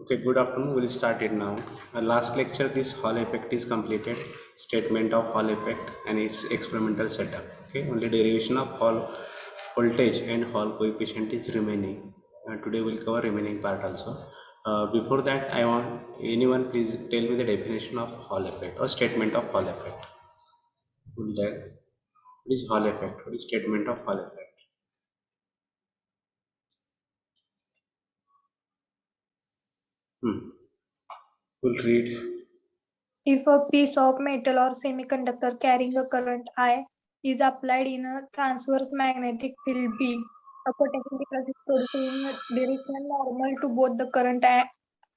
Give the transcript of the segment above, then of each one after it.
Okay, good afternoon. We'll start it now. Last lecture, this Hall effect is completed. Statement of Hall effect and its experimental setup. Okay, only derivation of Hall voltage and Hall coefficient is remaining. Today we'll cover remaining part also. Before that, I want anyone please tell me the definition of Hall effect or statement of Hall effect. What is Hall effect? What is statement of Hall effect? We'll read. If a piece of metal or semiconductor carrying a current I is applied in a transverse magnetic field B, a potential difference is produced in a direction normal to both the current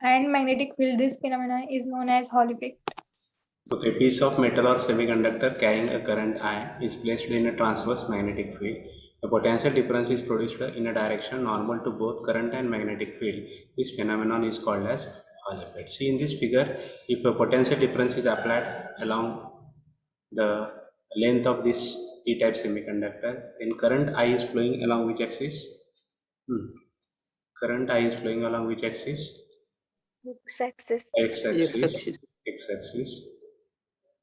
and magnetic field. This phenomenon is known as Hall effect. Okay, a piece of metal or semiconductor carrying a current I is placed in a transverse magnetic field. A potential difference is produced in a direction normal to both current and magnetic field. This phenomenon is called as Hall effect. See in this figure, if a potential difference is applied along the length of this p-type semiconductor, then current I is flowing along which axis? Current I is flowing along which axis? X-axis. X-axis. X-axis.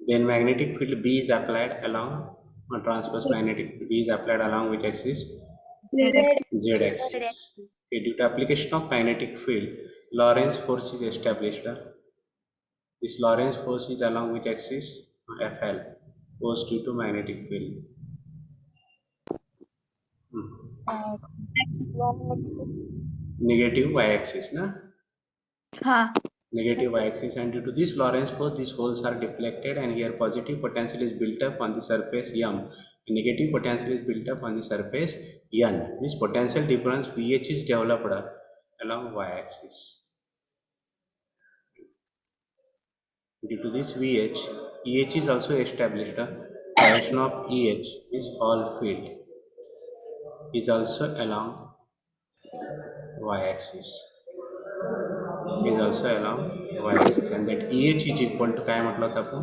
Then magnetic field B is applied along transverse magnetic field B is applied along which axis? Z axis. Okay, due to application of magnetic field, Lorentz force is established. This Lorentz force is along which axis? FL, force due to magnetic field. Negative y-axis, na? Negative y-axis, and due to this Lorentz force, these holes are deflected, and here positive potential is built up on the surface M. Negative potential is built up on the surface N. This potential difference VH is developed along y-axis. Due to this VH, EH is also established. Direction of EH is Hall field is also along y-axis. Is also along y-axis, and that EH is equal to काय म्हटलं होतं आपण?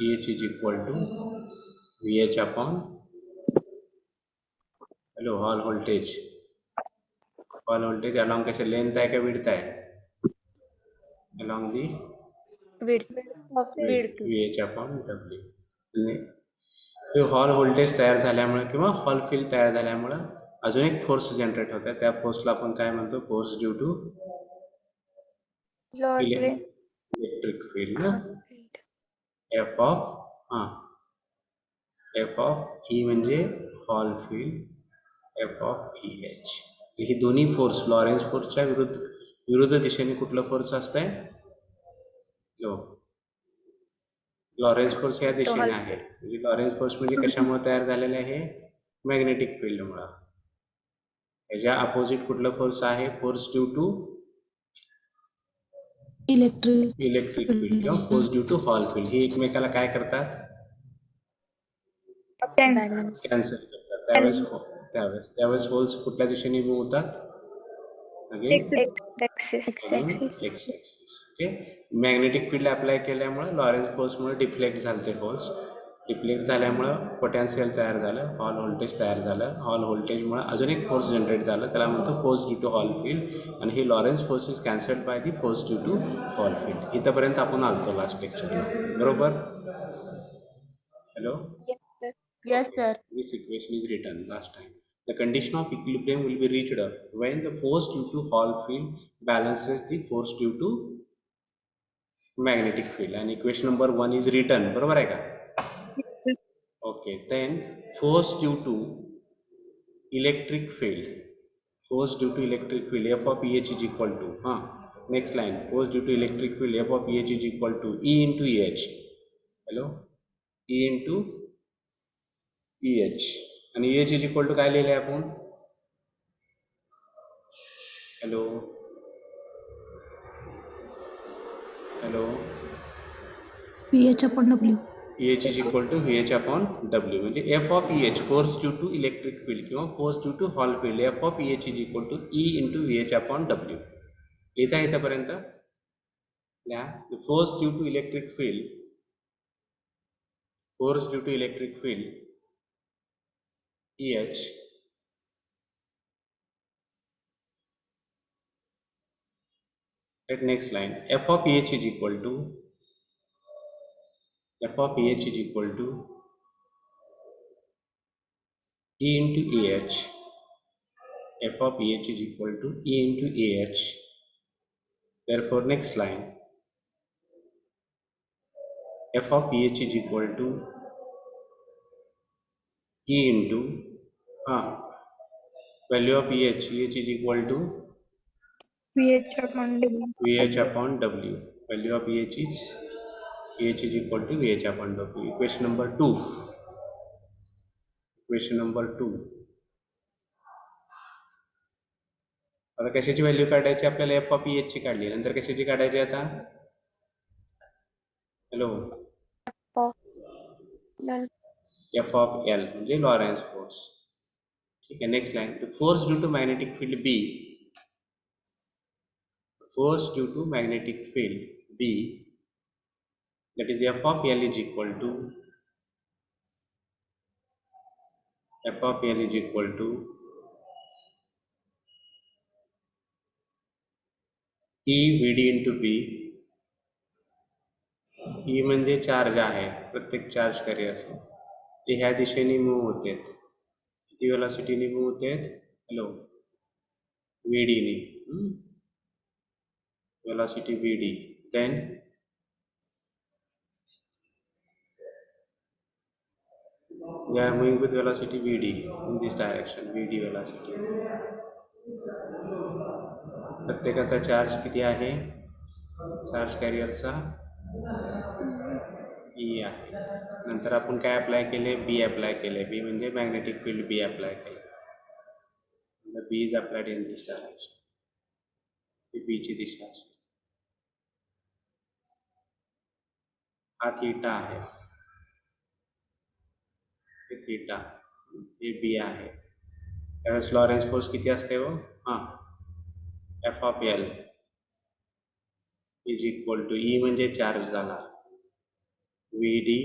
EH is equal to VH upon Hall voltage. Hall voltage along कैसे length है क्या width है? Along the width. VH upon W. हे hall voltage तयार झाल्यामुळे किंवा हॉल फील्ड तयार झाल्यामुळे अजून एक फोर्स जनरेट होत आहे. त्या फोर्सला आपण काय म्हणतो? Force due to electric field ना. एफ ऑफ ई म्हणजे Hall field, F of E H. ही दोन्ही फोर्स लॉरेन्स फोर्सच्या विरुद्ध दिशेने कुठलं फोर्स असतंय? लॉरेन्स फोर्स या दिशेने आहे. म्हणजे लॉरेन्स फोर्स म्हणजे कशामुळे तयार झालेले आहे? मॅग्नेटिक फील्डमुळे. ह्याच्या अपोजिट कुठलं फोर्स आहे? Force due to electric field किंवा force due to Hall field. ही एकमेकाला काय करतात? कॅन्सल करतात. त्यावेळेस होल्स कुठल्या दिशेने मूव्ह होतात? Again x axis. Okay, magnetic field apply केल्यामुळे लॉरेन्स फोर्समुळे डिफ्लेक्ट झाले होल्स. डिफ्लेक्ट झाल्यामुळं पोटेन्शियल तयार झालं, हॉल व्होल्टेज तयार झालं. हॉल व्होल्टेजमुळे अजून एक फोर्स जनरेट झालं, त्याला म्हणतो force due to Hall field. आणि ही Lorentz force is cancelled by the force due to Hall field. इथंपर्यंत आपण आलतो लास्ट लेक्चरला, बरोबर? Hello. Yes, sir. This equation is written last time. The condition of equilibrium will be reached when the force due to Hall field balances the force due to magnetic field. And equation number 1 is written. बरोबर आहे का? Okay. Then force due to electric field. Force due to electric field F of EH is equal to next line. Force due to electric field F of EH is equal to E into EH. Hello. E into EH. आणि EH is equal to काय लिहिले आपण? Hello. VH upon W. EH is equal to VH upon W. म्हणजे F of EH force due to electric field किंवा force due to Hall field F of EH is equal to E into VH upon W. लिहिता इथपर्यंत लिहा. Force due to electric field EH Right, next line, f of pH is equal to E into AH. F of pH is equal to E into AH. Therefore, next line, f of pH is equal to E into value of pH is equal to pH upon W. VH upon W. Value of pH is equal to VH upon W. Equation number 2. आता कशाची value काढायची आपल्याला? F of pH ची काढली, नंतर कशाची काढायची आता? हॅलो, एफ ऑफ एल म्हणजे लॉरेन्स फोर्स. ठीक आहे, next line, the force due to magnetic field B, that is f of L is equal to E VD into B. E म्हणजे चार्ज आहे, प्रत्येक चार्ज कॅरियर्सला ते ह्या दिशेने मूव्ह होते. किती वेलॉसिटीने मूव्ह होते? हॅलो, VD ने, velocity VD. Then they are moving with velocity VD in this direction, VD velocity. प्रत्येकाचा चार्ज किती आहे? चार्ज कॅरियरचा E आहे. नंतर आपण काय अप्लाय केले? B अप्लाय केले. B म्हणजे मॅग्नेटिक फील्ड B अप्लाय केले. B is applied in this direction. He B ची दिशा असेल. हा थीटा आहे, हे थीटा, हे बी आहे. त्यावेळेस लॉरेन्स फोर्स किती असते हो? F of L is equal to E म्हणजे चार्ज झाला, व्ही डी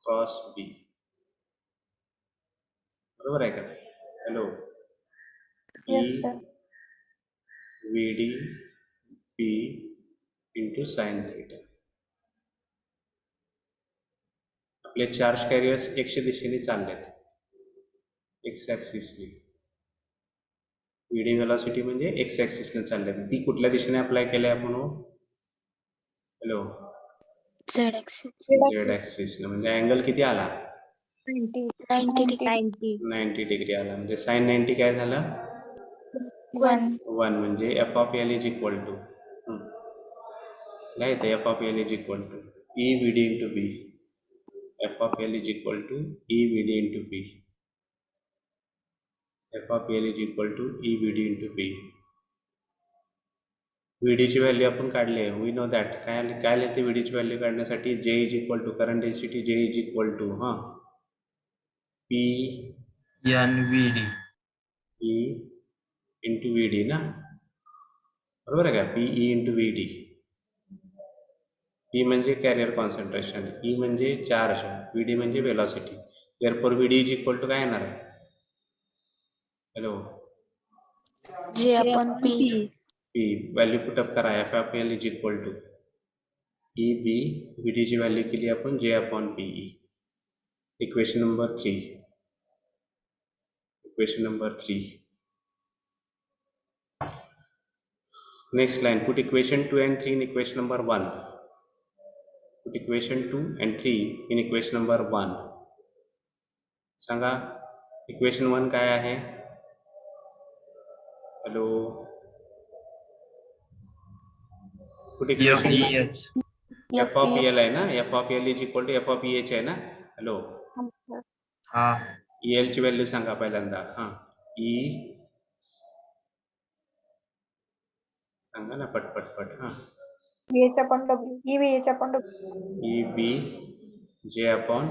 क्रॉस बी. बरोबर आहे का? Hello, Yes, E sir. V D B into sine theta. आपले चार्ज कॅरियर्स एक्स दिशेने चाललेत, एक्स ॲक्सिसने. व्हीडी व्हेलॉसिटी म्हणजे एक्स ॲक्सिसने चाललेत. बी कुठल्या दिशेने अप्लाय केलंय आपण? Hello, Z axis. झेड ॲक्सिसने. म्हणजे अँगल किती आला? 90 डिग्री आला. म्हणजे साइन 90 काय झालं? 1. म्हणजे F of L is equal to काय येतं? F of L is equal to E V D into B. F of L is equal to E V D into B. F of L is equal to E V D into B. व्हीडीची value आपण काढली आहे, we know that. काय लिहिते व्हीडीची value काढण्यासाठी? J is equal to current density, J is equal to P N V D E into V D ना, बरोबर आहे का? P E into V D. P म्हणजे कॅरियर कॉन्सन्ट्रेशन, ई म्हणजे charge, V D म्हणजे velocity. Therefore V D is equal to काय येणार आहे? हॅलो, जे आपण पी व्हॅल्यू पुटअप करा. F of L is equal to E B, V डीची व्हॅल्यू केली आपण जे upon P E. Equation number 3. Next line, put equation 2 and 3 in equation number 1. Put equation 2 and 3 in equation number 1. सांगा, equation 1 काय आहे? Hello, put equation F of L आहे ना, F of L is equal to F of H आहे ना. Hello, E L ची value सांगा पहिल्यांदा. ई सांगा ना पटपट. VH upon W. EVH upon W. E B J upon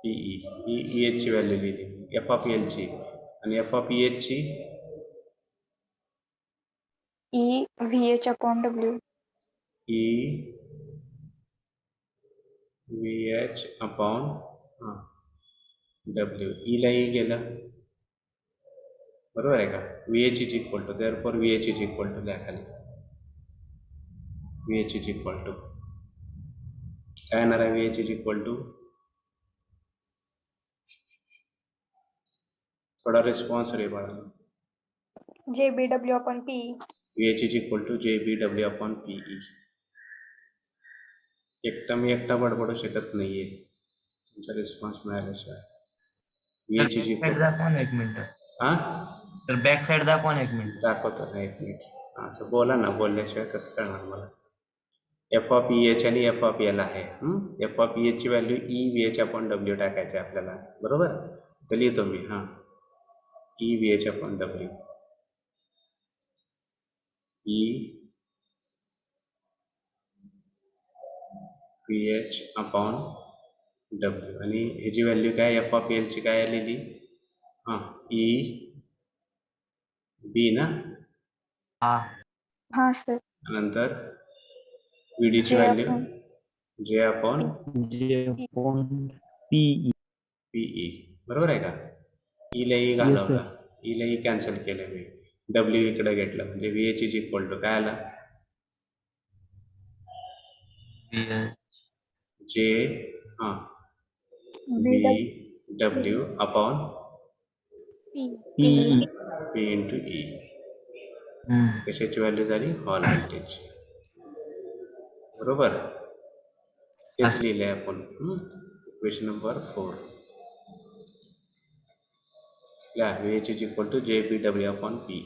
P E. E H ची व्हॅल्यू लिहिली, एफ ऑफ एल ची. आणि एफ ऑफ एच ची EVH upon W. E V H upon W. ईला ई गेलं, बरोबर आहे का? VH is equal to therefore VH is equal to लिहा खाली. VH इज इक्वल टू काय येणार आहे? VH इज इक्वल टू थोडा रिस्पॉन्स रे बाळा. JBW upon PE. VH is equal to JBW upon PE. मी एकटा बडबडू शकत नाहीये तुमचा रिस्पॉन्स मिळाल्याशिवाय. VH इज इक्वल दाखवा ना 1 मिनिट. हा तर बॅक साइड दाखवा ना 1 मिनिट. दाखवतो ना 1 मिनिट. असं बोला ना, बोलल्याशिवाय कसं कळणार मला. F(EH) आणि F(L) आहे. F(EH) ची व्हॅल्यू EVH अपॉन W टाकायची आपल्याला, बरोबर. तर लिहितो मी EVH upon W. EVH upon W आणि ह्याची व्हॅल्यू काय? F(L) ची काय लिहिली? EB ना. हा सर. नंतर VD ची J value upon J upon PE. बरोबर आहे का? E ला E घालवला, E ला E कॅन्सल केलं मी, W इकडे घेतलं म्हणजे VH इज इक्वल टू काय आला? J BW upon P. P into E. कशाची व्हॅल्यू झाली? Hall voltage. बरोबर. तेच लिहिलंय आपण equation number 4. VH is equal to JBW upon P.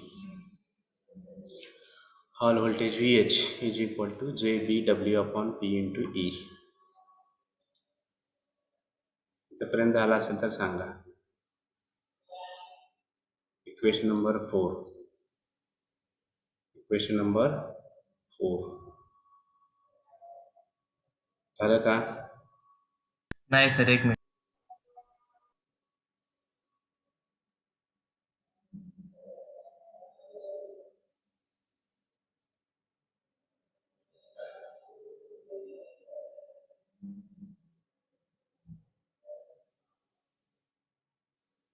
Hall voltage VH is equal to JBW upon P into E. इथपर्यंत झाला असेल तर सांगा. Equation number 4. इक्वेशन नंबर 4 झालं का? नाही सर 1 मिनिट.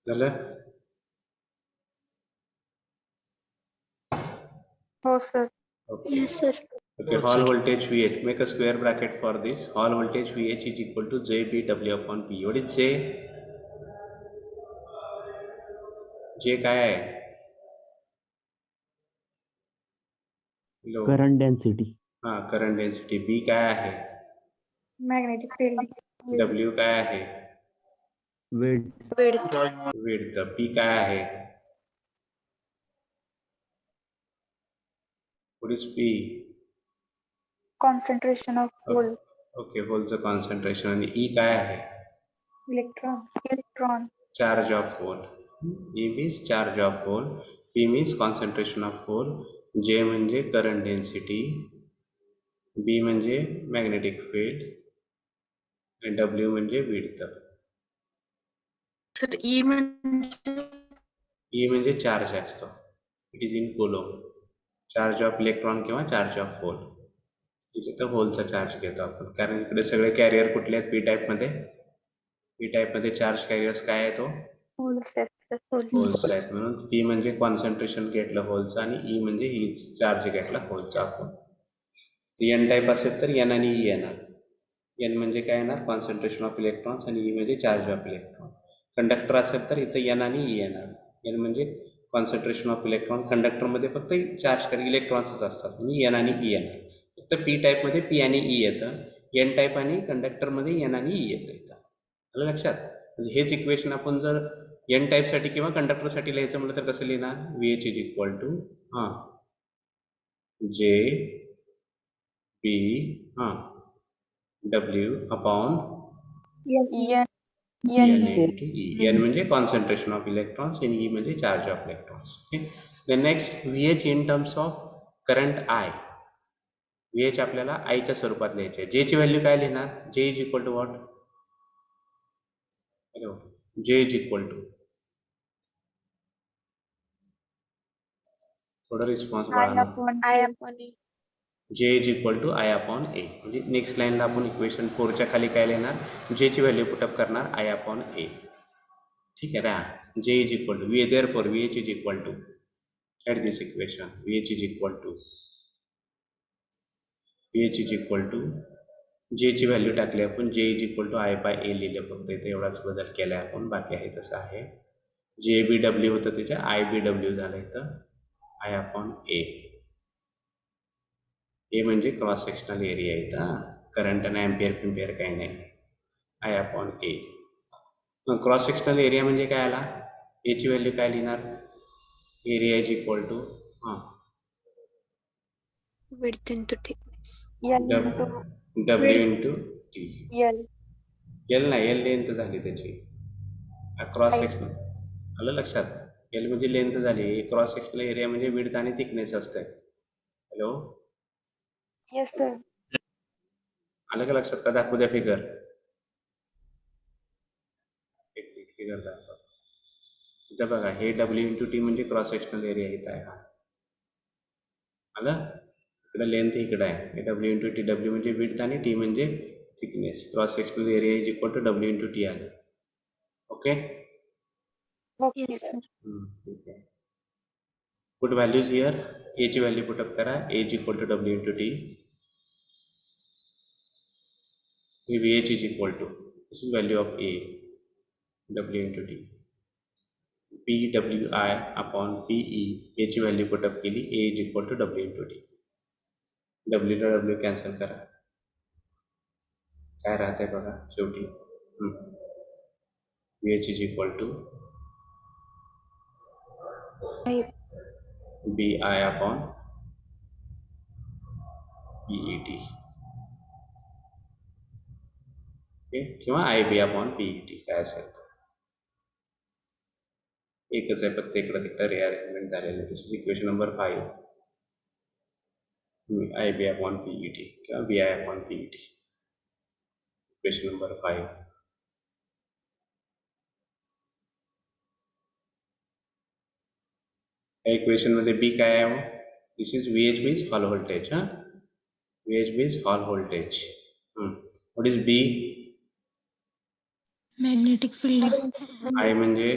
झालं? हो sir. Okay. Yes sir. Okay, hall voltage VH. Make a square bracket for this. Hall voltage VH is equal to JBW upon P. What is J? J काय आहे? Current density. Current density. B काय आहे? Magnetic field. W काय आहे? width. Width. P काय आहे? What is P? Concentration of hole. Okay, होलचं concentration. आणि E काय आहे? Electron. Charge of hole. E means charge of hole, P means concentration of hole, J म्हणजे करंट डेन्सिटी, B म्हणजे मॅग्नेटिक फील्ड आणि W म्हणजे विड्थ. सर E E म्हणजे चार्ज असतो. It is in coulomb. Charge of electron किंवा charge of hole. तिथे तर होलचा चार्ज घेतो आपण, कारण इकडे सगळे कॅरियर कुठले आहेत? P टाईपमध्ये. P टाईपमध्ये चार्ज कॅरियर्स काय आहे? तो होल्स आहेत. म्हणून P म्हणजे कॉन्सन्ट्रेशन घेतलं होलचं आणि E म्हणजे हीच चार्ज घेतला होलचा आपण. N टाईप असेल तर N आणि E येणार. N म्हणजे काय येणार? कॉन्सन्ट्रेशन ऑफ इलेक्ट्रॉन्स आणि E म्हणजे चार्ज ऑफ इलेक्ट्रॉन. कंडक्टर असेल तर इथं N आणि E येणार. N म्हणजे कॉन्सन्ट्रेशन ऑफ इलेक्ट्रॉन. कंडक्टरमध्ये फक्त चार्ज करी इलेक्ट्रॉन्सच असतात म्हणजे N आणि E येणार. फक्त P टाईपमध्ये P आणि E येतं. N टाईप आणि कंडक्टरमध्ये N आणि E येतं इथं. आलं लक्षात? म्हणजे हेच इक्वेशन आपण जर N टाईपसाठी किंवा कंडक्टरसाठी लिहायचं म्हटलं तर कसं लिहिणार? VH is equal to J B W upon N into E. N म्हणजे कॉन्सन्ट्रेशन ऑफ इलेक्ट्रॉन्स आणि E म्हणजे charge of electrons. Okay. The next VH in terms of current I. VH आपल्याला I च्या स्वरूपात लिहायचे आहे. J ची value काय लिहिणार? J is equal to what? J is equal to थोडा रिस्पॉन्स बघा. I upon E. J is equal to I upon A. म्हणजे नेक्स्ट लाईनला आपण इक्वेशन 4च्या खाली काय लिहिणार? J ची व्हॅल्यू पुटअप करणार I अपॉन A. ठीक आहे. J is equal to V. Therefore, VH is equal to, at this equation, VH is equal to J ची व्हॅल्यू टाकली आपण. J is equal to I by A लिहिले, फक्त इथे एवढाच बदल केला आपण, बाकी आहे तसं आहे. JBW होतं त्याच्या IBW झालं इथं I अपॉन A. A म्हणजे क्रॉस सेक्शनल एरिया इथं, करंट आणि एम्पियर फिम्पियर काही नाही. I upon A. Cross sectional area म्हणजे काय आला, A ची व्हॅल्यू काय लिहिणार, area is equal to width into thickness. W into T. L. L नाही, L लेंथ झाली त्याची, क्रॉस सेक्शनल आलं लक्षात. L म्हणजे लेंथ झाली, क्रॉस सेक्शनल एरिया म्हणजे विड्थ आणि थिकनेस असते. Hello, Yes, sir. आलं का लक्षात? का दाखवू द्या फिगर, फिगर दाखवा इथं बघा. हे W इंटू टी म्हणजे क्रॉस सेक्शनल एरिया इथं आहे, हा आलं. इकडे लेंथ इकडे आहे, हे W इंटू टी. W म्हणजे विड्थ आणि T म्हणजे thickness. Cross sectional area is equal to W into T आलं. Okay, Okay, Yes, sir. sir. ठीक आहे. Put values here. A ची व्हॅल्यू पुटअप करा, A is equal to W into T. VH is equal to, this is value of A, W into T. PWI upon PE, A ची value put up केली, A is equal to W into T. W ला W cancel करा, काय राहते बघा शेवटी. VH is equal to BI upon PET. किंवा IB upon PET काय असेल, एकच आहे, फक्त इकडं तिकडं रिअरेंजमेंट झालेलं. This is equation number 5. IB upon PET किंवा BI upon PET, equation number 5. या इक्वेशन मध्ये B काय आहे, this is VH means Hall voltage. VH means Hall voltage. What is B? Magnetic field. I म्हणजे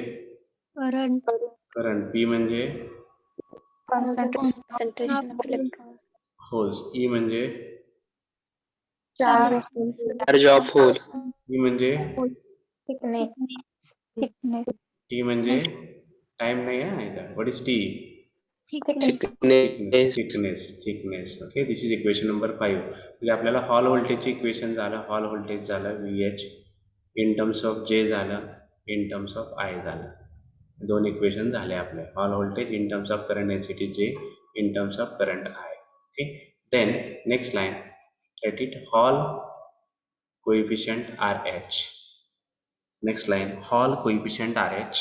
Current. Current, P म्हणजे Concentration of electrons. Holes, E म्हणजे Charge of hole. E म्हणजे Thickness. T म्हणजे time नाही आहे इथं. What is T? Thickness. Thickness. Okay, this is equation number 5. म्हणजे आपल्याला हॉल व्होल्टेजची इक्वेशन झालं, हॉल व्होल्टेज झालं VH, in terms of J झालं, इन टर्म्स ऑफ I झालं. दोन इक्वेशन झाले आपले, Hall voltage in terms of current density J, in terms of current I. Okay, then next line, let it Hall coefficient RH. Next line, Hall coefficient RH,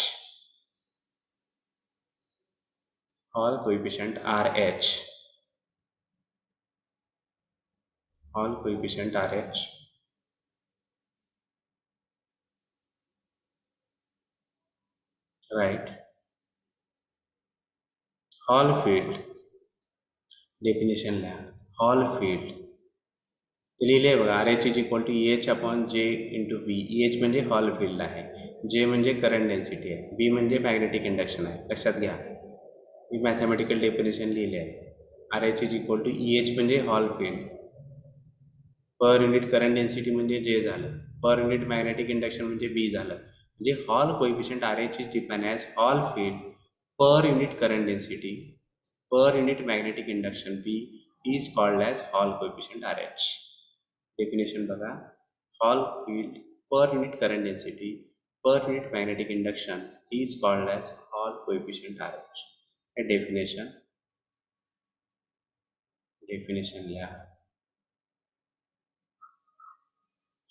Hall coefficient RH, Hall coefficient RH. Right, Hall field definition लिहा. Hall field लिहिले बघा, RH is equal to EH upon J into B. EH म्हणजे Hall field आहे, J म्हणजे current density आहे, B म्हणजे magnetic induction आहे. लक्षात घ्या, मी मॅथमॅटिकल डेफिनेशन लिहिले आहे. RH is equal to EH म्हणजे Hall field, per unit current density म्हणजे J झालं, पर युनिट मॅग्नेटिक इंडक्शन म्हणजे B झालं. म्हणजे hall coefficient RH is defined as hall field per unit current density per unit magnetic induction B is called as Hall coefficient RH. Definition बघा, Hall field per unit current density per unit magnetic induction is called as Hall coefficient RH. A definition लिहा.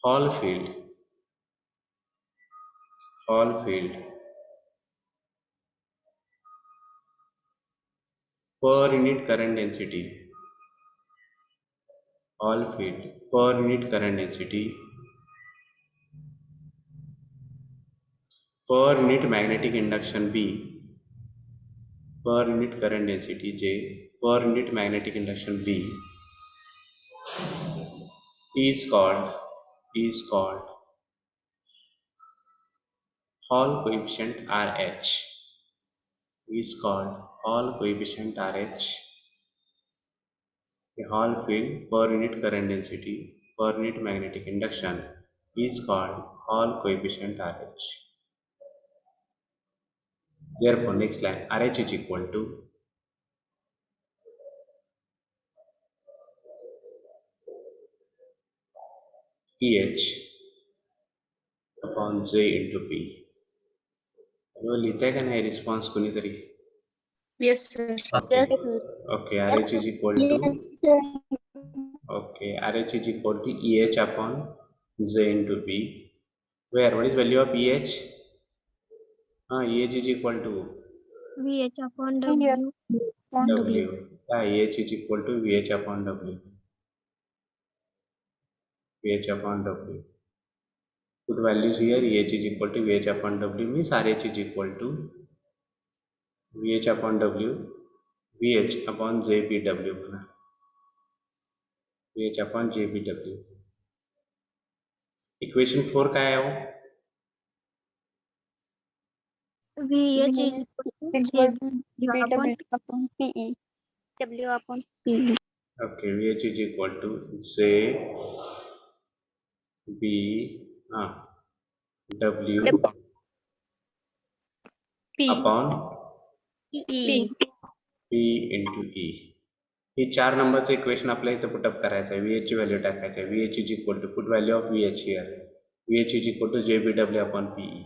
Hall field per unit current density, Hall field per unit current density per unit magnetic induction B per unit current density J per unit magnetic induction B is called Hall coefficient RH is called Hall coefficient RH. A Hall field per unit current density per unit magnetic induction is called Hall coefficient RH. Therefore, next line RH is equal to EH upon J into P. लिहिताय का नाही response कोणीतरी? Yes, sir. Okay, RH is equal to RH is equal to EH upon J into P. Where? What is value of EH? EH is equal to VH upon W. W. EH is equal to VH upon W. VH upon W. Put values here. EH is equal to VH upon W means RH is equal to VH upon W. VH upon JPW. VH upon JPW. Equation 4 काय आहे हो? VH is BW upon PE. W upon Okay, VH is equal to J B W P. upon P. P into E. हे 4 नंबरचं equation आपल्याला इथं put up करायचं आहे. VH ची व्हॅल्यू टाकायची आहे. VH is equal to put value of VH here. VH is equal to JBW upon PE.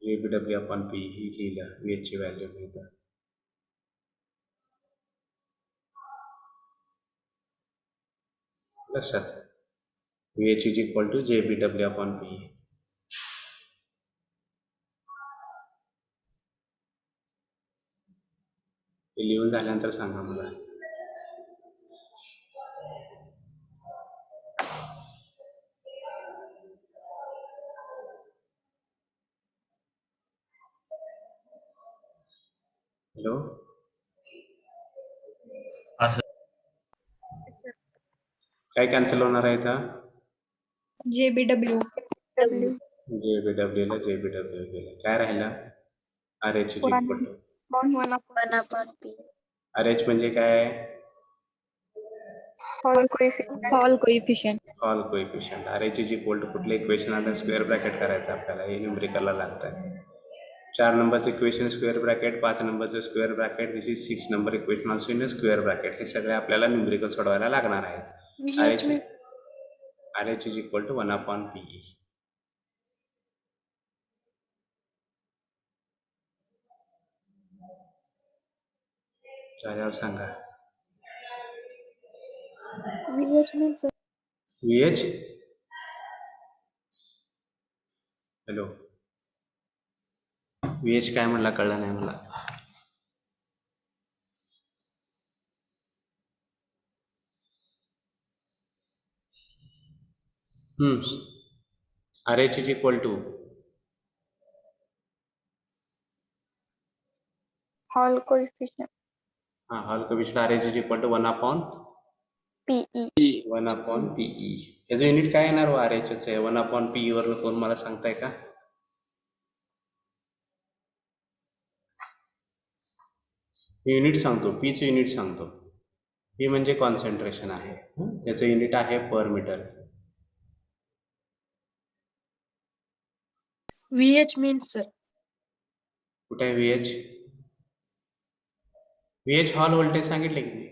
JBW upon PE ही लिहिलं VH ची व्हॅल्यू मिळतं. लक्षात VH is equal to JBW upon PE. हे लिहून झाल्यानंतर सांगा मला. हॅलो, काय कॅन्सल होणार आहे इथं? JBW. JBW ला JBW गेलं. काय राहिलं? RH is equal to One upon P. RH म्हणजे काय? Hall coefficient. Hall coefficient. RH is equal to कुठलं इक्वेशन आता स्क्वेअर ब्रॅकेट करायचं आपल्याला, हे न्यूमरिकलला लागतं. 4 नंबरचं इक्वेशन स्क्वेअर ब्रॅकेट, 5 नंबरचं square bracket, this is 6 number equation also in square bracket. हे सगळे आपल्याला न्यूमरिकल सोडवायला लागणार आहेत. RH is equal to 1 upon PE. झाल्यावर सांगा. VH हॅलो, VH काय म्हणला कळलं नाही मला. RH is equal to Hall coefficient. Hall coefficient RH is equal to 1 upon PE. 1 upon PE. याचं युनिट काय येणार हो? RHच आहे. 1 upon PE वरनं कोण मला सांगताय का? युनिट सांगतो, पीचं युनिट सांगतो. पी म्हणजे कॉन्सन्ट्रेशन आहे. त्याचं युनिट आहे per metre. VH means, sir. कुठे आहे VH? VH हॉल व्होल्टेज सांगितले की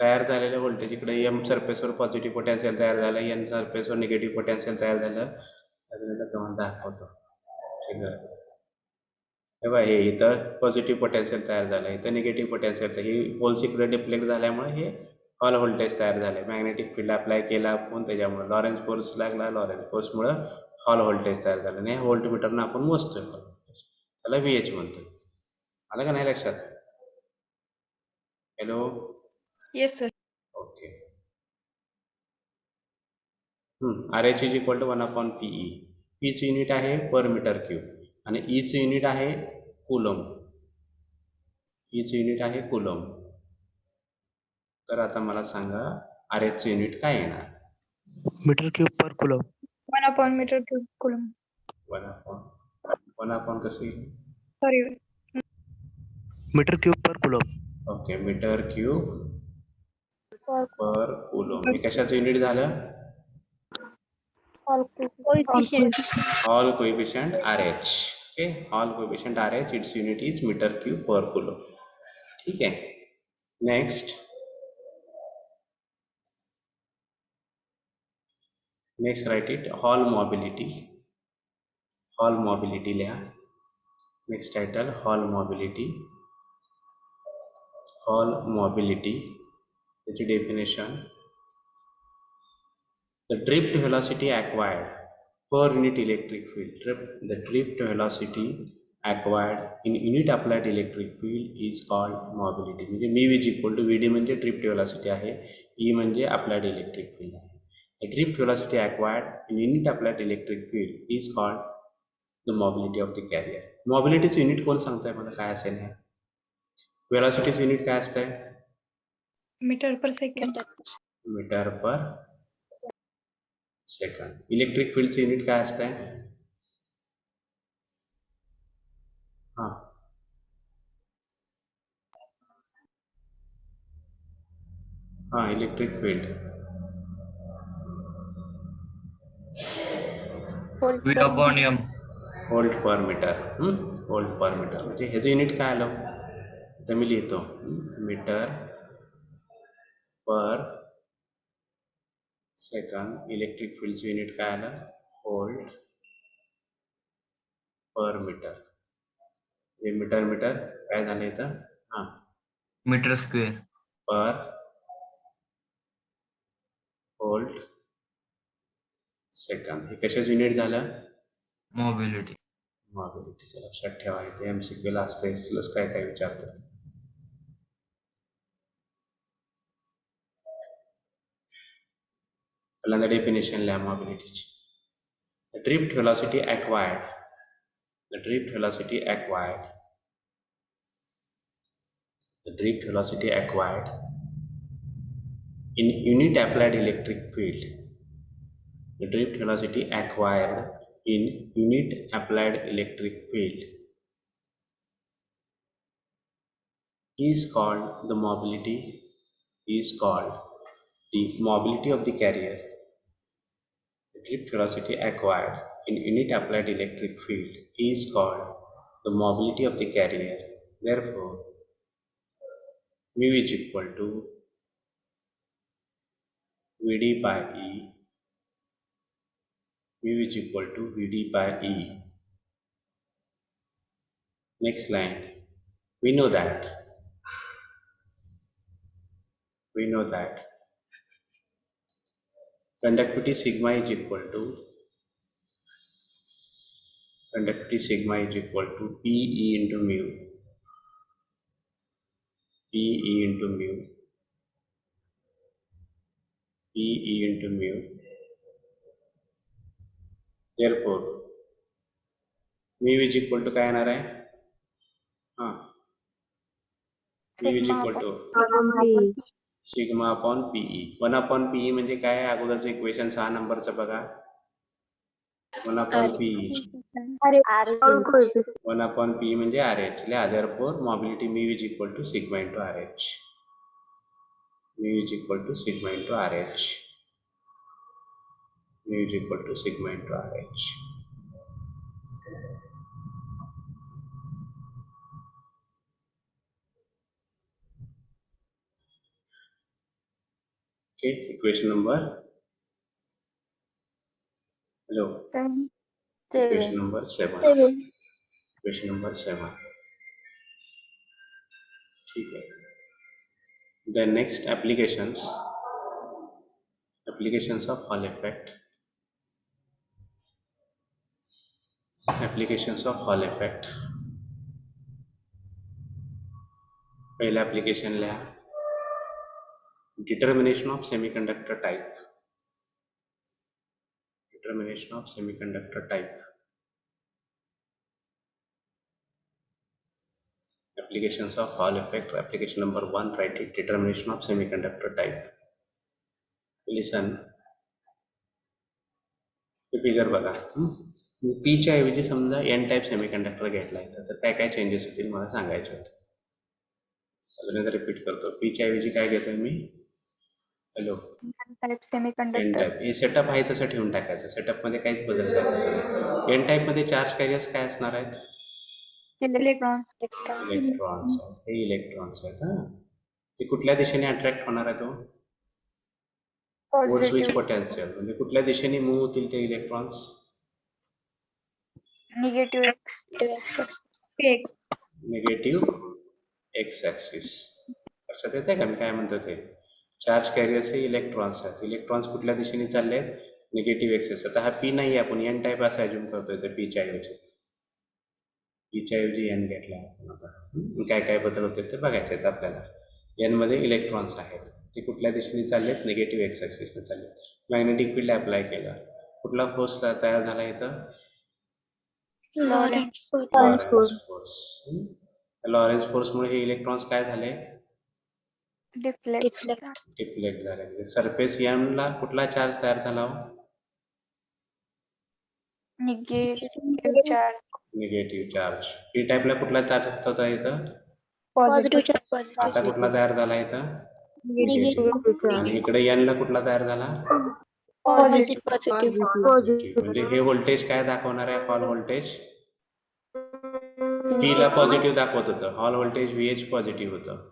तयार झालेलं व्होल्टेज इकडे एम सरफेसवर पॉझिटिव्ह पोटॅन्शियल तयार झालं, एन सरफेसवर निगेटिव्ह पोटॅन्शियल तयार झालं. अजून तुम्हाला दाखवतो. ठीक आहे, हे बघा, हे इथं पॉझिटिव्ह पोटॅन्शियल तयार झालं, इथं निगेटिव्ह पोटॅन्शियल. तर ही पोल्स इकडे डिफ्लेक्ट झाल्यामुळे हे हॉल व्होल्टेज तयार झाले. मॅग्नेटिक फील्ड अप्लाय केला आपण, त्याच्यामुळे लॉरेन्स फोर्स लागला, लॉरेन्स फोर्समुळे हॉल व्होल्टेज तयार झालं. आणि व्होल्टमीटरनं आपण मोजतोय, त्याला VH म्हणतो. आलं का नाही लक्षात? Hello, Yes, sir. Okay. RH is equal to 1 upon PE. पीचं युनिट आहे पर मीटर क्यूब आणि ईचं युनिट आहे कुलम. ईचं युनिट आहे कुलम. तर आता मला सांगा RHचं युनिट काय येणार? Metre cube per coulomb. 1/meter cube coulomb. 1/1 कशी Sorry, metre cube per coulomb. Okay metre cube For per coulomb हे कशाचं युनिट झालं all coefficient. Hall coefficient RH okay Hall coefficient RH it's unit is metre cube per coulomb ठीक है next right it Hall mobility लिहा next title Hall mobility त्याची definition the drift velocity acquired per unit electric field the drift velocity acquired in unit applied electric field is called mobility म्हणजे mu is equal to vd म्हणजे drift velocity आहे e म्हणजे applied electric field आहे the drift velocity acquired in unit applied electric field is called the mobility of the carrier mobility चे unit कोण सांगताय मला काय असेल हे velocity चे युनिट काय असतंय meter per second. Metre per second electric फील्डचे युनिट काय असतंय हां electric field V upon M. Volt per metre म्हणजे ह्याचं युनिट काय आलं तर मी लिहितो मीटर पर सेकंड इलेक्ट्रिक फील्डचं युनिट काय आलं व्होल्ट पर मीटर हे मीटर काय झालं इथं हां metre square. Per volt second हे कशाचं युनिट झालं मोबिलिटी. मोबिलिटीचं लक्षात ठेवा इथे MCQला असते प्लस काय विचारतात पहिल्यांदा डेफिनेशन लिहा मोबिलिटीची the drift velocity acquired in unit applied electric field the drift velocity acquired in unit applied electric field is called the mobility of the carrier the drift velocity acquired in unit applied electric field is called the mobility of the carrier therefore mu is equal to Vd by E mu is equal to Vd by E next line we know that conductivity sigma is equal to PE into mu therefore mu is equal to काय येणार आहे हां mu is equal to sigma upon PE 1/PE म्हणजे काय आहे अगोदरचं equation 6 नंबरचं बघा 1/PE 1/PE म्हणजे RH लिहा therefore mobility mu is equal to sigma into RH mu is equal to sigma into RH okay equation number hello equation number 7 ठीक है then next applications of Hall effect पहला application लिहा determination of semiconductor type applications of Hall effect application number 1 write it determination of semiconductor type listen figure बघा. पीच्या ऐवजी समजा N type semiconductor घेतला तर काय काय चेंजेस होतील मला सांगायचे होते. अजून एकदा रिपीट करतो. पीच्या ऐवजी काय घेतोय मी? Hello, type N semiconductor type. हे सेटअप आहे तसं ठेवून टाकायचं. सेटअप मध्ये काहीच बदल करायचा नाही. एन टाईप मध्ये चार्ज कॅरियर्स काय असणार आहेत? इलेक्ट्रॉन्स इलेक्ट्रॉन्स आहेत. हे इलेक्ट्रॉन्स आहेत. ते कुठल्या दिशेने अट्रॅक्ट होणार आहे तो? Force switch positive potential. म्हणजे कुठल्या दिशेने मूव्ह होतील ते इलेक्ट्रॉन्स? निगेटिव्ह एक निगेटिव्ह एक्स ॲक्सिस. लक्षात येते का मी काय म्हणतो ते? चार्ज कॅरियर्स हे इलेक्ट्रॉन्स आहेत. इलेक्ट्रॉन्स कुठल्या दिशेने चालले आहेत? Negative axis. आता हा पी नाही, आपण एन टाईप असं अज्युम करतोय तर पीच्या ऐवजी एन घेतला आपण. आता काय काय बदल होते ते बघायचे आहेत आपल्याला. एन मध्ये इलेक्ट्रॉन्स आहेत, ते कुठल्या दिशेने चाललेत? निगेटिव्ह एक्स ॲक्सिसने चाललेत. मॅग्नेटिक फील्ड अप्लाय केला, कुठला फोर्स तयार झाला इथं? Lawrence Lawrence force. लॉरेन्स फोर्समुळे हे इलेक्ट्रॉन्स काय झाले? डिफ्लेक्ट डिफ्लेक्ट झाले. म्हणजे सरफेस ला कुठला चार्ज तयार झाला? Negative charge negative charge. P टाईपला कुठला चार्ज होता इथं? पॉझिटिव्ह आता कुठला तयार झाला इथं? निगेटिव्ह आणि इकडे एन ला कुठला तयार झाला? Positive positive. म्हणजे हे व्होल्टेज काय दाखवणार आहे? हॉल व्होल्टेज पी ला पॉझिटिव्ह दाखवत होतं. हॉल व्होल्टेज व्हीएच पॉझिटिव्ह होतं.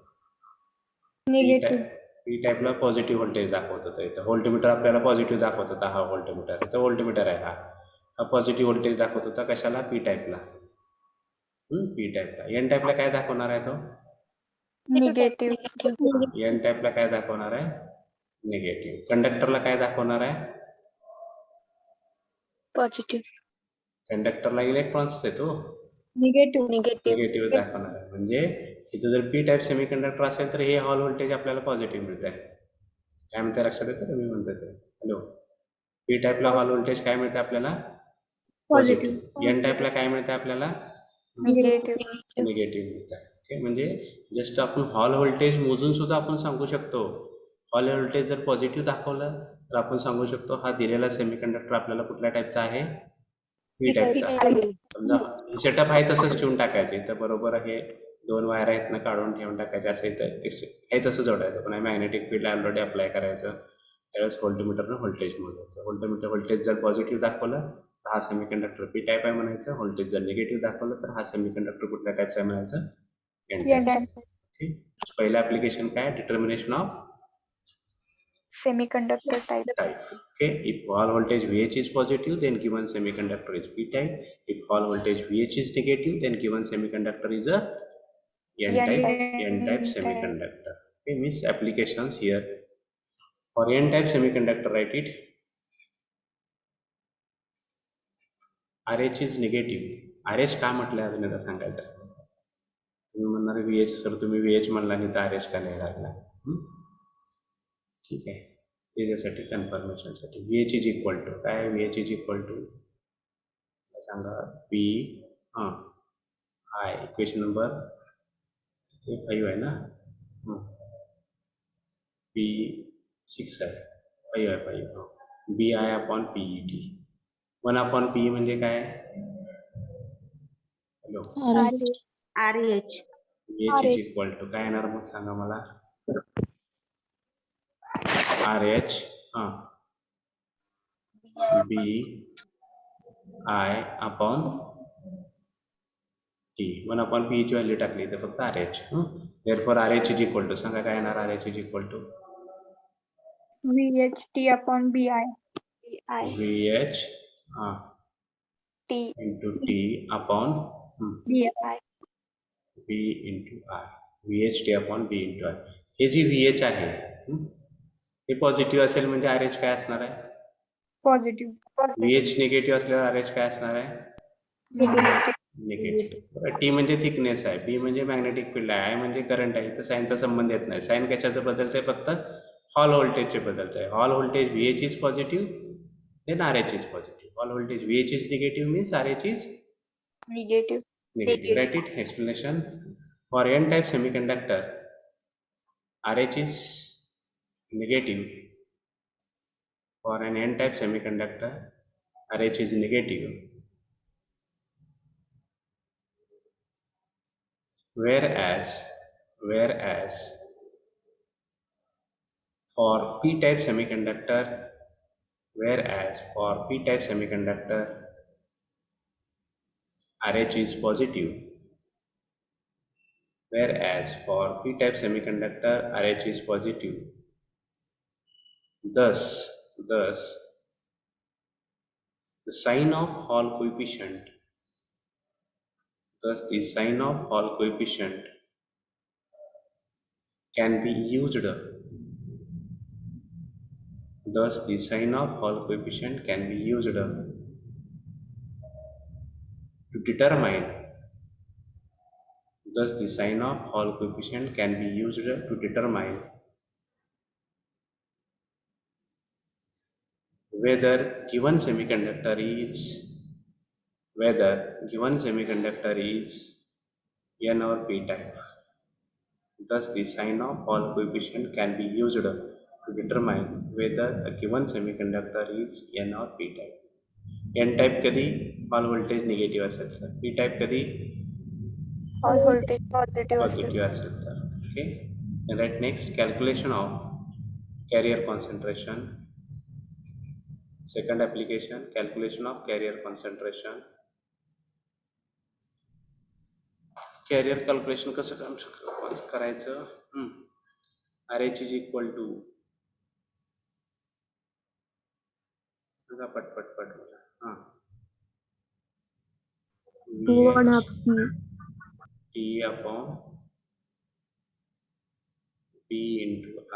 निगेटिव्ह पी टाईपला पॉझिटिव्ह व्होल्टेज दाखवत होतं. इथं व्होल्टमीटर आपल्याला पॉझिटिव्ह दाखवत होता. हा व्होल्टमीटर, इथं व्होल्टमीटर आहे. हा पॉझिटिव्ह व्होल्टेज दाखवत होता. कशाला? पी टाईपला. पी टाईपला. एन टाईपला काय दाखवणार आहे तो? निगेटिव्ह एन टाईपला काय दाखवणार आहे? निगेटिव्ह. कंडक्टरला काय दाखवणार आहे? पॉझिटिव्ह कंडक्टरला इलेक्ट्रॉन्स देतो, निगेटिव्ह निगेटिव्ह दाखवणार आहे. म्हणजे इथं जर पी टाईप सेमीकंडक्टर असेल तर हे हॉल व्होल्टेज आपल्याला पॉझिटिव्ह मिळत आहे. काय म्हणते? लक्षात येतं का मी म्हणतो ते? हॅलो, पी टाईपला हॉल व्होल्टेज काय मिळते आपल्याला? पॉझिटिव्ह. एन टाईपला काय मिळते आपल्याला? निगेटिव्ह निगेटिव्ह मिळतं. ओके, म्हणजे जस्ट आपण हॉल व्होल्टेज मोजून सुद्धा आपण सांगू शकतो. हॉल व्होल्टेज जर पॉझिटिव्ह दाखवलं तर आपण सांगू शकतो हा दिलेला सेमीकंडक्टर आपल्याला कुठल्या टाईपचा आहे? पी टाईपचा. समजा सेटअप आहे तसंच ठेवून टाकायचे. तर बरोबर हे 2 वायर आहेत ना, काढून ठेवून टाकायचे. असं इथं हे तसं जोडायचं. पण मॅग्नेटिक फील्ड ऑलरेडी अप्लाय करायचं. त्यावेळेस व्होल्टमीटरनं व्होल्टेज मोजायचं. व्होल्टेज जर पॉझिटिव्ह दाखवलं तर हा सेमीकंडक्टर पी टाईप आहे म्हणायचं. व्होल्टेज जर निगेटिव्ह दाखवलं तर हा सेमीकंडक्टर कुठल्या टाईपचा आहे म्हणायचं? एन टाईपचा. ओके, पहिलं ॲप्लिकेशन काय? Determination of semiconductor type type. Okay, if all voltage VH is positive, then given semiconductor is P type. If all voltage VH is negative, then given semiconductor is a N-type semiconductor. Okay, means applications here. For N-type semiconductor, write it. RH is negative. RH का म्हटलं अजून एकदा सांगायचं. तुम्ही म्हणणार VH sir, तुम्ही VH म्हणला आणि तर RH का नाही लागला? ठीक आहे, त्याच्यासाठी कन्फर्मेशनसाठी VH इज इक्वल टू काय? VH इज इक्वल टू सांगा. P I. इक्वेशन नंबर 5 आहे ना? P6 आहे. 5 आहे. 5 B I upon PET. 1 upon PE म्हणजे काय? Hello, RH VH is equal to काय येणार मग सांगा मला? RH B I upon T. 1 upon P ची व्हॅल्यू टाकली तर फक्त RH. Therefore RH is equal to सांगा काय येणार? RH is equal to VHT upon BI. VH T into T upon BI. B into I. VHT upon B into I. हे जी VH आहे हे पॉझिटिव्ह असेल म्हणजे RH काय असणार आहे? Positive. VH निगेटिव्ह असल्यावर RH काय असणार आहे? निगेटिव्ह. टी म्हणजे थिकनेस आहे, बी म्हणजे मॅग्नेटिक फील्ड आहे, आय म्हणजे करंट आहे. तर साईनचा संबंध येत नाही. साईन कशाचं बदलतं आहे? फक्त हॉल व्होल्टेजचे बदलतं आहे. Hall voltage VH is positive, then RH is positive. Hall voltage VH is negative means RH is negative. negative. Write it. Explanation. For N-type semiconductor, RH is negative. For an N-type semiconductor, RH is negative. Whereas for p-type semiconductor, RH is positive. Whereas for p-type semiconductor, RH is positive. Thus, the sign of Hall coefficient. Thus, the sign of Hall coefficient can be used. Thus, the sign of Hall coefficient can be used to determine. Thus, the sign of Hall coefficient can be used to determine whether given semiconductor is N or P type. Thus, the sign of Hall coefficient can be used to determine whether a given semiconductor is N or P type. N type कधी Hall voltage negative असेल तर, P type कधी Hall voltage positive असेल. positive असेल तर. Okay. And right next, calculation of carrier concentration. Second application, calculation of carrier concentration. Carrier calculation कसं करायचं? RH is equal to पट T upon P into I,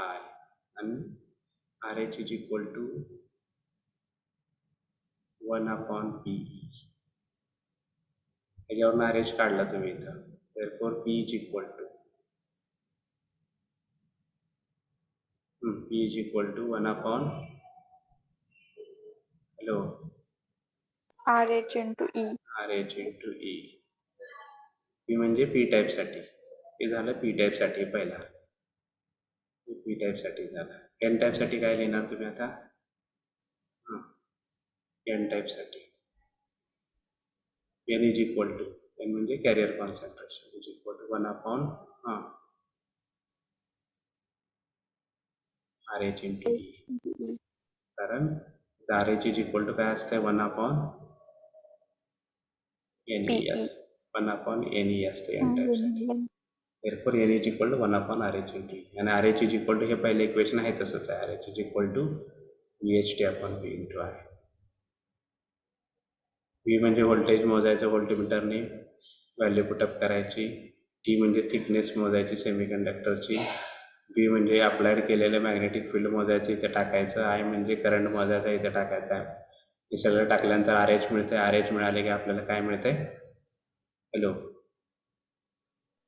and RH is equal to 1 upon P. याच्यावरून RH काढला तुम्ही इथं. Therefore P is equal to 1 upon RH into E. RH into E. P म्हणजे P type साठी. हे झालं P type साठी पहिला. P टाईप साठी झालं. N टाईप साठी काय लिहिणार तुम्ही आता? N टाईप साठी N is equal to, N म्हणजे carrier concentration, is equal to 1 upon RH into E. कारण RH is equal to काय असते? 1 upon NE असते. 1 upon NE असते N टाईप साठी. Therefore N is equal to 1 upon RH into E. आणि RH is equal to हे पहिले equation आहे तसंच आहे. RH is equal to VHT upon V into I. V म्हणजे व्होल्टेज मोजायचं व्होल्टमीटरने, व्हॅल्यू पुटअप करायची. T म्हणजे थिकनेस मोजायची सेमीकंडक्टरची. B म्हणजे अप्लाइड केलेलं मॅग्नेटिक फील्ड मोजायचं इथे टाकायचं. I म्हणजे करंट मोजायचा इथे टाकायचा आहे. हे सगळं टाकल्यानंतर RH मिळते. RH मिळाले की आपल्याला काय मिळते?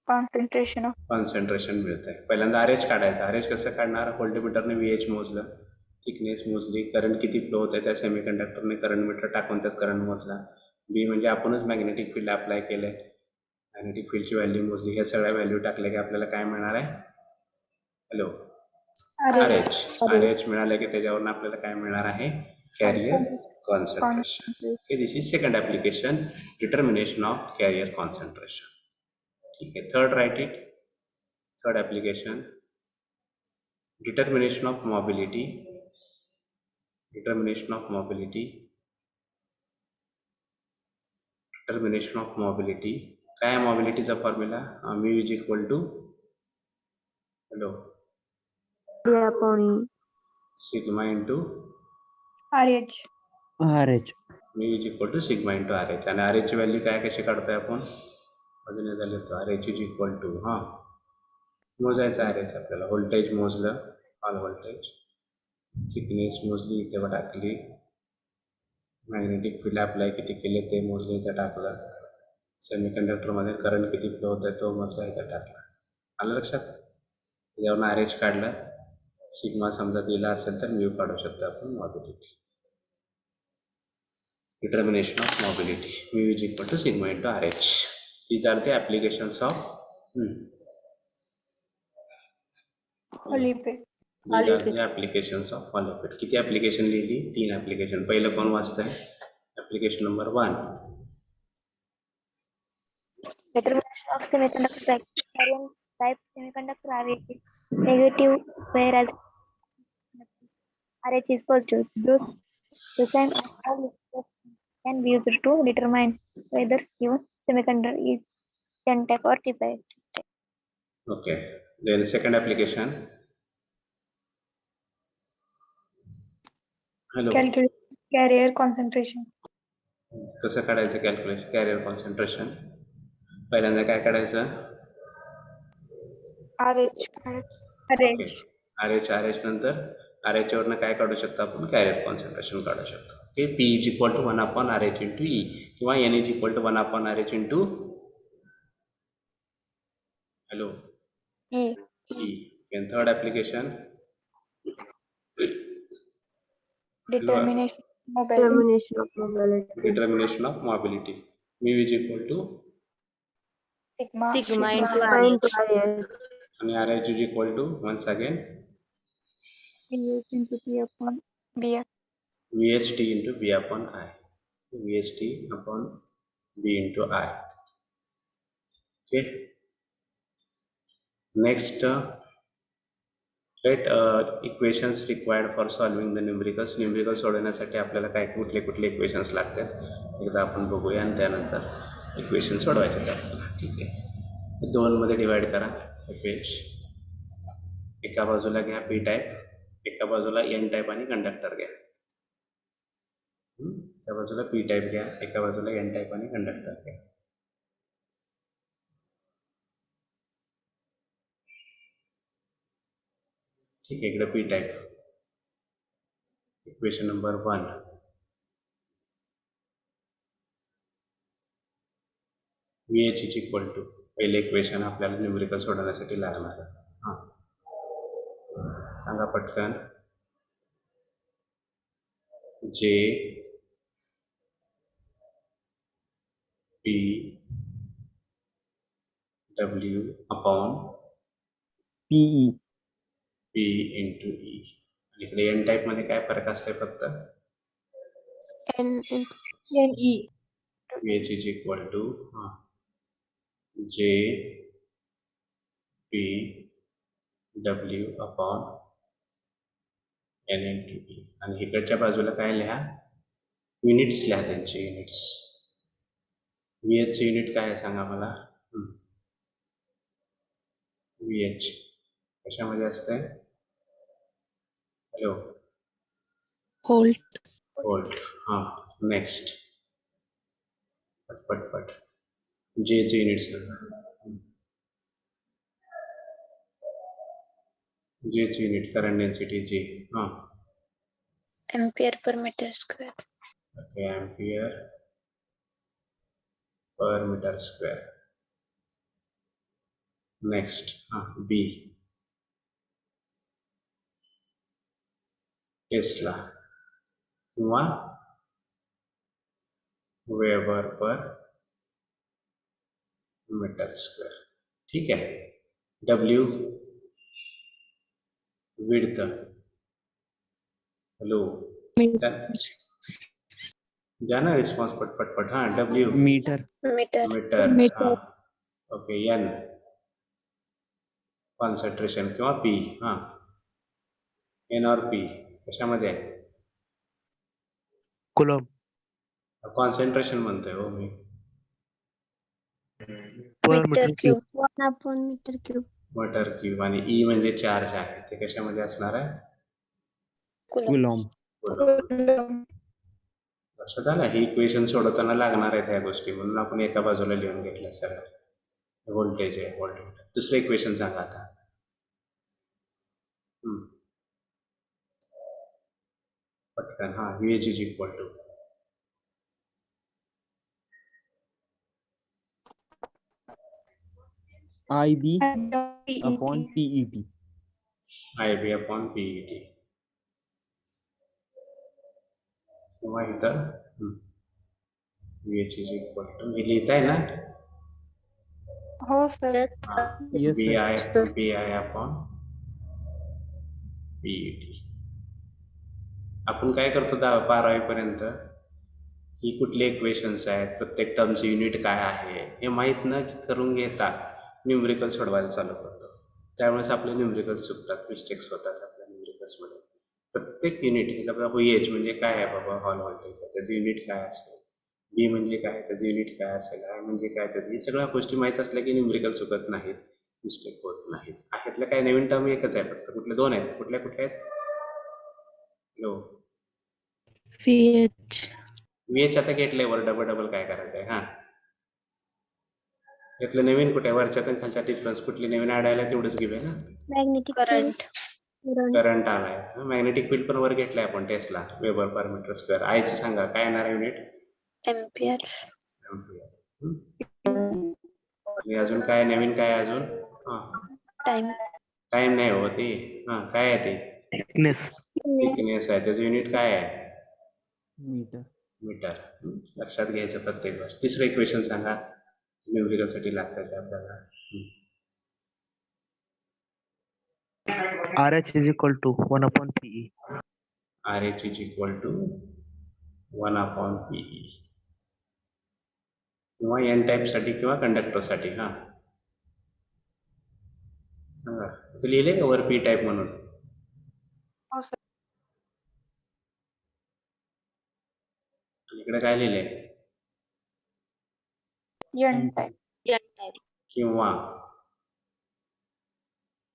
कॉन्सन्ट्रेशन मिळते. पहिल्यांदा RH काढायचं. RH कसं काढणार? व्होल्टमीटरने VH मोजलं, थिकनेस मोजली, करंट किती फ्लो होत आहे त्या सेमीकंडक्टरने करंट मीटर टाकून त्यात करंट मोजला. B म्हणजे आपणच मॅग्नेटिक फील्ड अप्लाय केले, मॅग्नेटिक फील्डची व्हॅल्यू मोजली. ह्या सगळ्या व्हॅल्यू टाकल्या की आपल्याला काय मिळणार आहे? RH मिळालं की त्याच्यावरून आपल्याला काय मिळणार आहे? Carrier concentration. Okay, this is second application, determination of carrier concentration. ठीक आहे. Third, right it. Third application, determination of mobility. Determination of mobility. Determination of mobility. काय आहे मोबिलिटीचा formula? Mu is equal to sigma into RH. Mu is equal to sigma into RH. आणि RH ची value काय कशी काढतोय आपण? अजून एकदा लिहितो. RH इज इक्वल टू मोजायचं RH आपल्याला. व्होल्टेज मोजलं, ऑल व्होल्टेज, थिकनेस मोजली इथे टाकली, मॅग्नेटिक फील्ड अप्लाय किती केले ते मोजले इथे टाकलं, सेमीकंडक्टरमध्ये करंट किती फ्लो होत आहे तो मोजला इथे टाकला. आलं लक्षात? त्याच्यावरून RH काढलं. सिग्मा समजा दिला असेल तर म्यू काढू शकतो आपण mobility. Determination of mobility. Mu is equal to sigma into RH. These are the applications of Hall effect. These are the applications of Hall effect. किती ऍप्लिकेशन लिहिली? 3 ऍप्लिकेशन. पहिलं कोण वाचतंय? Application number 1. Determination of semiconductor variant type semiconductor RH is negative, whereas RH is positive. Thus, the same can be used to determine whether given semiconductor is N type or T type. Okay. Then second application. Hello. Calculate carrier concentration. कसं काढायचं calculation carrier concentration? पहिल्यांदा काय काढायचं? RH. Okay. RH नंतर RH वरनं काय काढू शकतो आपण? कॅरियर कॉन्सन्ट्रेशन काढू शकतो. Okay. P is equal to 1/RH into E किंवा N is equal to 1/RH into hello E. E. And third application. Determination mobility. Determination of mobility. Mu is equal to Sigma into and RH is equal to once again BH into P upon BF. VHT into B upon I. VHT upon B into I. Okay. Next, equations required for solving the numericals. Numericals सोडवण्यासाठी आपल्याला काय कुठले equations लागतात एकदा आपण बघूया आणि त्यानंतर इक्वेशन सोडवायचे आपल्याला. ठीक आहे. 2 मध्ये डिवाइड करा पेज. एका बाजूला घ्या पी टाईप, एका बाजूला एन टाईप आणि कंडक्टर घ्या. त्या बाजूला पी टाईप घ्या, एका बाजूला एन टाईप आणि कंडक्टर घ्या. ठीक आहे. इकडे P type equation number 1. VH is equal to पहिले इक्वेशन आपल्याला न्यूमेरिकल सोडवण्यासाठी लागणार आहे. हां सांगा पटकन. J P W upon PE. P into E. इकडे एन टाईप मध्ये काय फरक असते फक्त? NE. VH is equal to J P W upon N into E. आणि इकडच्या बाजूला काय लिहा? युनिट्स लिहा, त्यांचे युनिट्स. VH युनिट काय आहे सांगा मला? VH कशामध्ये असते? Hello volt. व्होल्ट. हां. नेक्स्ट पट जेचे युनिट सांगा. जेचे युनिट करंट डेन्सिटी जे. हां. Ampere per meter square. Okay. Ampere per metre square. Next B tesla किंवा वेबर पर मीटर स्क्वेअर. ठीक आहे. W width. हॅलो द्या ना रिस्पॉन्स पटपट. हां. W metre. मीटर. हां. ओके. एन कॉन्सन्ट्रेशन किंवा पी. हां. एन और पी कशामध्ये आहे? कुलम. कॉन्सन्ट्रेशन म्हणतोय हो मी. Per metre cube. 1/meter cube. Metre cube. आणि ई म्हणजे चार्ज आहे, ते कशामध्ये असणार आहे? कुलम. लक्षात आलं? ही इक्वेशन सोडवताना लागणार आहेत ह्या गोष्टी, म्हणून आपण एका बाजूला लिहून घेतल्या सगळ्या. व्होल्टेज आहे व्होल्टेज. दुसरं इक्वेशन सांगा आता. पटकन. हां. VH is equal to IB upon PET. IB upon PET. किंवा इथं VH इज इक्वल टू हे लिहिताय ना? हो sir. Yes, sir. BI upon PET. आपण काय करतो 12वी पर्यंत? ही कुठले इक्वेशन्स आहेत, प्रत्येक टर्मचे युनिट काय आहे हे माहीत न करून घेता न्यूमरिकल सोडवायला चालू करतो. त्यामुळेच आपले न्यूमरिकल्स चुकतात, मिस्टेक्स होतात आपल्या न्यूमरिकल्समध्ये. प्रत्येक युनिट हे बाबा एच म्हणजे काय आहे बाबा, हॉल व्होल्टेज त्याचं युनिट काय असेल, बी म्हणजे काय त्याचं युनिट काय असेल, आय म्हणजे काय त्याचं, ही सगळ्या गोष्टी माहीत असल्या की न्यूमरिकल चुकत नाहीत, मिस्टेक होत नाहीत. ह्यातलं काय नवीन टर्म एकच आहे फक्त, कुठले दोन आहेत, कुठल्या कुठल्या आहेत? Hello, VH. VH आता घेतलंय वर, डबल काय करायचं आहे. हां, यातलं नवीन कुठे, वरच्यात आणि खालच्या डिफरन्स कुठली नवीन ऍड आला तेवढंच घेऊया ना. Magnetic current. करंट आलाय, मॅग्नेटिक फील्ड पण वर घेतलाय आपण टेस्टला, वेबर पर मीटर स्क्वेअर. आयची सांगा काय येणार युनिट? एम्पियर. आणि अजून काय नवीन, काय अजून? हां, टाइम. टाइम नाही हो ते. हां, काय आहे ते? थिकनेस. थिकनेस आहे, त्याचं युनिट काय आहे? मीटर. मीटर. लक्षात घ्यायचं प्रत्येक गोष्ट. तिसरं इक्वेशन सांगा, न्यूमरिकलसाठी लागतं ते आपल्याला. RH is equal to 1 upon PE. RH is equal to 1 upon PE. किंवा एन टाईपसाठी किंवा कंडक्टरसाठी. हां, सांगा. ते लिहिले का वर पी टाईप म्हणून? इकडे काय लिहिलंय? N type.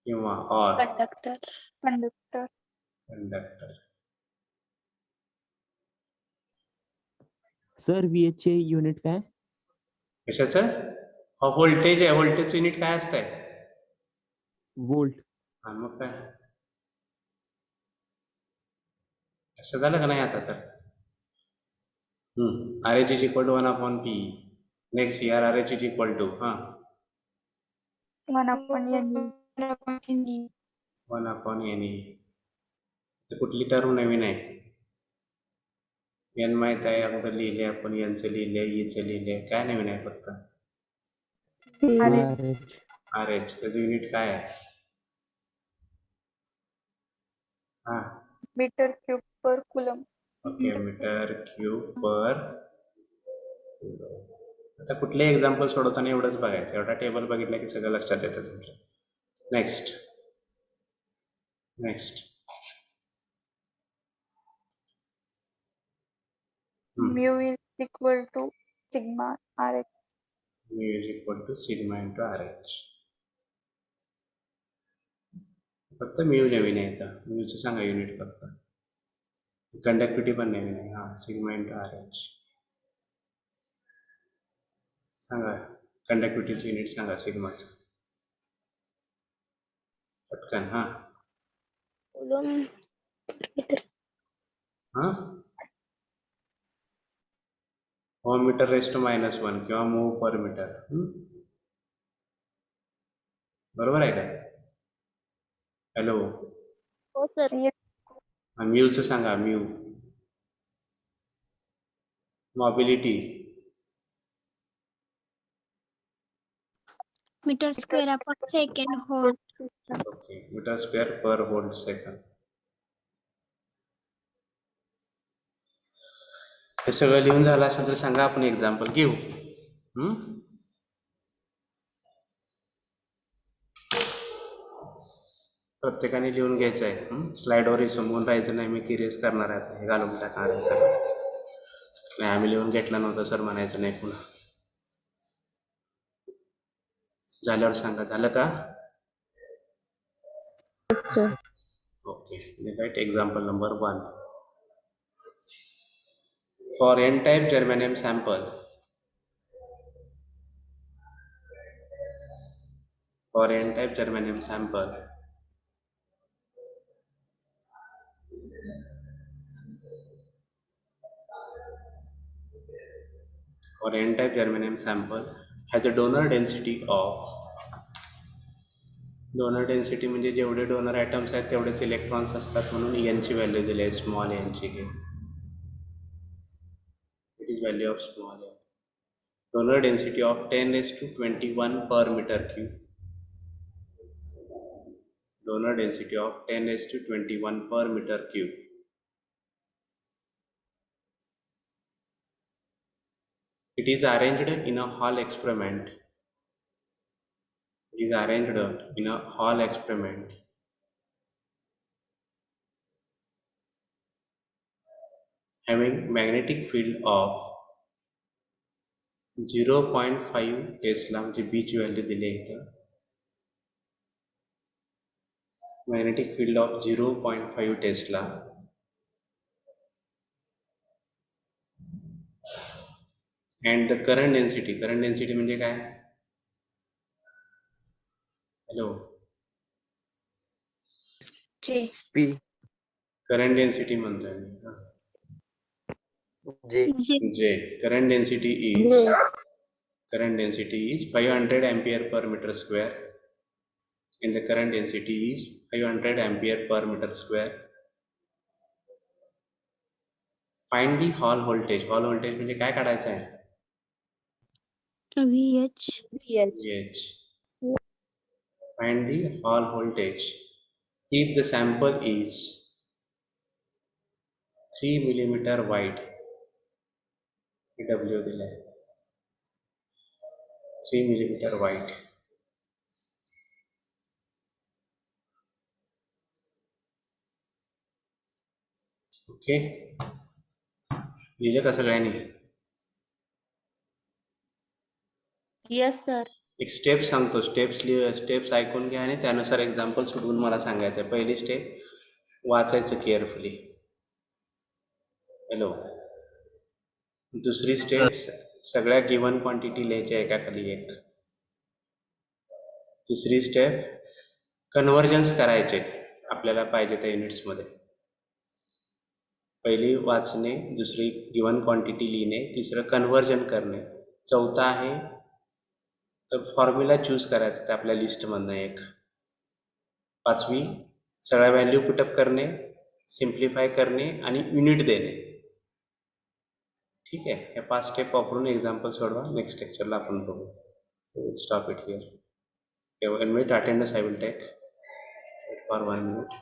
किंवा और Conductor. कंडक्टर. सर VH चे युनिट काय? कशाचं? हा व्होल्टेज आहे, व्होल्टेजचं युनिट काय असतंय? वोल्ट. हा, मग काय असं झालं का नाही आता तर? RH is equal to 1 upon PE. Next here RH is equal to 1 upon NE. 1 upon NE. तर कुठली टर्म नवीन आहे? एन माहित आहे, अगोदर लिहिले आपण, एनचं लिहिले, ईचं लिहिले. काय नवीन आहे फक्त? RH. त्याचं युनिट काय आहे? हां, Meter cube per coulomb. Okay, metre cube per. आता कुठले एक्झाम्पल सोडवताना एवढंच बघायचं, एवढा टेबल बघितला की सगळं लक्षात येतं तुमच्या. Next. Mu is equal to sigma RH. Mu is equal to sigma into RH. फक्त म्यू नवीन आहे इथं, म्यूचं सांगा युनिट फक्त. कंडक्टिव्हिटी पण नवीन आहे. हां, सिग्मा इंटू RH सांगा. कंडक्टिव्हिटीचं युनिट सांगा सिग्माचं पटकन. हां हां, ओम मीटर रेस टू -1 किंवा मूव पर मीटर. बरोबर आहे का? हॅलो, हो सर. म्यूचं सांगा. Mu mobility. Metre square upon second hole. Okay, metre square per volt second. हे सगळं लिहून झालं असेल तर सांगा, आपण एक्झाम्पल घेऊ. प्रत्येकाने लिहून घ्यायचं आहे. स्लाइडवर समजून राहायचं नाही, मी क्युरियस करणार आहे, हे घालून टाकणार आहे सगळं. नाही, आम्ही लिहून घेतलं नव्हतं सर म्हणायचं नाही पुन्हा. झाल्यावर सांगा, झालं का? Okay, right. Example number 1. For N type germanium sample, for n-type germanium sample, or n-type germanium sample has a donor density of, donor density म्हणजे जेवढे डोनर ॲटम्स आहेत तेवढेच इलेक्ट्रॉन्स असतात, म्हणून n ची व्हॅल्यू दिली आहे, स्मॉल n ची. It is value of small n. donor density of 10⁻21 per meter cube. Donor density of 10⁻21 per meter cube. It is arranged in a Hall experiment. It is arranged in a Hall experiment. Having magnetic field of 0.5 Tesla म्हणजे beach value दिली आहे इथं. Magnetic field of 0.5 Tesla and the current density म्हणजे काय? Hello, J. P. Current density म्हणतोय मी. J. J. Current density is 500 ampere per meter square, and the current density is 500 ampere per meter square. Find the Hall voltage. Hall voltage म्हणजे काय काढायचं आहे? VH. VH. Find the Hall voltage if the sample is 3 millimeter wide. W दिलाय 3 millimeter wide. Okay, लिहिलं का सगळ्यांनी? Yes, sir. एक step सांगतो, स्टेप्स ऐकून घ्या आणि त्यानुसार एक्झाम्पल सोडवून मला सांगायचं आहे. पहिली स्टेप वाचायचं केअरफुली. हॅलो. दुसरी स्टेप सगळ्या गिवन क्वांटिटी लिहायच्या एकाखाली एक. तिसरी स्टेप कन्व्हर्जन्स करायचे आपल्याला पाहिजे त्या युनिट्समध्ये. पहिली वाचणे, दुसरी गिवन क्वांटिटी लिहिणे, तिसरं कन्व्हर्जन करणे, चौथा आहे तर फॉर्म्युला चूज करायचा त्या आपल्या लिस्टमधनं एक, पाचवी सगळ्या व्हॅल्यू पुटअप करणे, सिम्प्लिफाय करणे आणि युनिट देणे. ठीक आहे, हे 5 स्टेप वापरून एक्झाम्पल सोडवा. नेक्स्ट लेक्चरला आपण बघू. Stop it here. 1 minute attendance I will take for 1 minute.